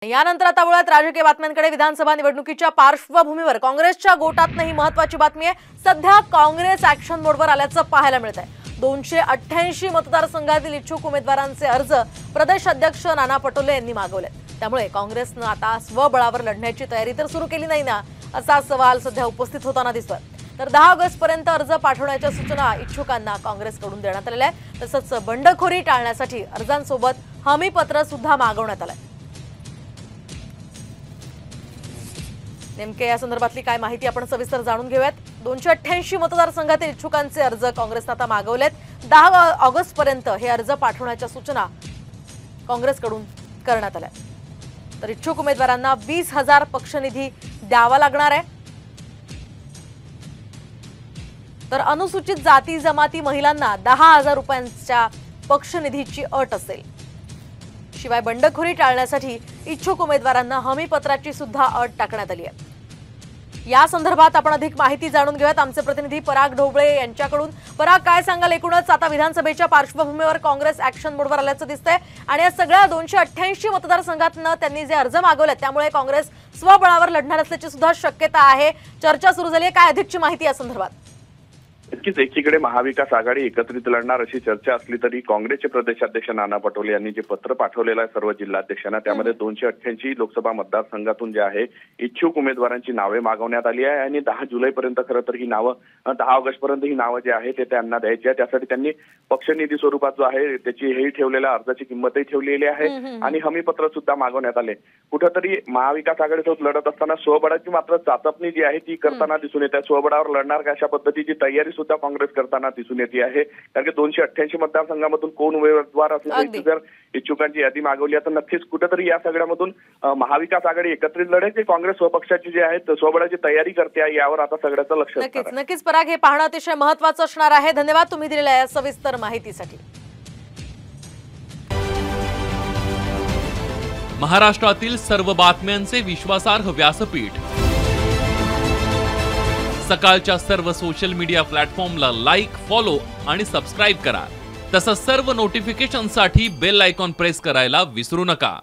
यानंतर आता वळत राजकीय बातम्यांकडे। विधानसभा निवडणुकीच्या पार्श्वभूमीवर काँग्रेसच्या गोटातही महत्त्वाची बातमी आहे। सध्या काँग्रेस ॲक्शन मोडवर आल्याचं पाहायला मिळत आहे। 288 मतदारसंघातील इच्छुक उमेदवारांचे अर्ज प्रदेश अध्यक्ष नाना पटोले यांनी मागवले। त्यामुळे काँग्रेसने आता स्वबळावर लढण्याची तयारी तर सुरू केली नाही ना, असा सवाल सध्या उपस्थित होताना दिसतोय। तर 10 ऑगस्ट पर्यंत अर्ज पाठवण्याच्या सूचना इच्छुकांना काँग्रेसकडून देण्यात आलेल्या आहेत। तसंच बंडखोरी टाळण्यासाठी अर्जांसोबत हमीपत्र सुद्धा मागवण्यात आलंय। नेमके या संदर्भातली काय माहिती आपण सविस्तर जाणून घेऊयात। 288 मतदारसंघातील इच्छुकांचे अर्ज काँग्रेसने आता मागवलेत। 10 ऑगस्ट पर्यंत हे अर्ज पाठवण्याच्या सूचना काँग्रेसकडून करण्यात आल्या। तर इच्छुक उमेदवारांना 20,000 पक्षनिधी द्यावा लागणार आहे। तर अनुसूचित जाती जमाती महिलांना 10,000 रुपयांच्या पक्षनिधीची अट असेल। शिवाय बंडखोरी टाळण्यासाठी इच्छुक उमेदवारांना हमीपत्राची सुद्धा अट टाकण्यात आली आहे। या संदर्भात आपण अधिक माहिती जाणून घेऊयात आमचे प्रतिनिधी पराग ढोबळे यांच्याकडून। पराग, काय सांगाल? एकूणच आता विधानसभेच्या पार्श्वभूमीवर काँग्रेस ॲक्शन मोडवर आल्याचं दिसतंय आणि या सगळ्या 288 मतदारसंघातनं त्यांनी जे अर्ज मागवलेत त्यामुळे काँग्रेस स्वबळावर लढणार असल्याची सुद्धा शक्यता आहे। चर्चा सुरू झाली आहे, काय अधिकची माहिती या संदर्भात? नक्कीच एकीकडे महाविकास आघाडी एकत्रित लढणार अशी चर्चा असली तरी काँग्रेसचे प्रदेशाध्यक्ष नाना पटोले यांनी जे पत्र पाठवलेलं आहे सर्व जिल्हाध्यक्षांना त्यामध्ये 288 लोकसभा मतदारसंघातून जे आहे इच्छुक उमेदवारांची नावे मागवण्यात आली आहे आणि 10 जुलैपर्यंत खरं तर ही नावं 10 ऑगस्ट पर्यंत ही नावं जे आहे ते त्यांना द्यायची आहे। त्यासाठी त्यांनी पक्षनिधी स्वरूपात जो आहे त्याची हे ठेवलेल्या अर्जाची किंमतही ठेवलेली आहे आणि हमीपत्र सुद्धा मागवण्यात आले। कुठेतरी महाविकास आघाडीसोबत लढत असताना स्वबळाची मात्र चाचपणी जी आहे ती करताना दिसून येत आहे। स्वबळावर लढणार का अशा पद्धतीची तयारी सुद्धा काँग्रेस करताना दिसून येते आहे। कारण की 288 मतदारसंघामधून कोण उमेदवार असले जर इच्छुकांची यादी मागवली तर नक्कीच कुठेतरी या सगळ्यामधून महाविकास आघाडी एकत्रित लढेल की काँग्रेस स्वपक्षाची जी आहे स्वबळाची तयारी करते आहे यावर आता सगळ्याचं लक्ष असणार आहे। नक्कीच पराग, हे पाहणं अतिशय महत्त्वाचं असणार आहे। धन्यवाद तुम्ही दिलेल्या या सविस्तर माहितीसाठी। महाराष्ट्रातील सर्व बातम्यांचे विश्वासार्ह व्यासपीठ सकाळच्या सर्व सोशल मीडिया प्लॅटफॉर्मला लाईक, फॉलो आणि सबस्क्राईब करा। तसंच सर्व नोटिफिकेशनसाठी बेल आयकॉन प्रेस करायला विसरू नका।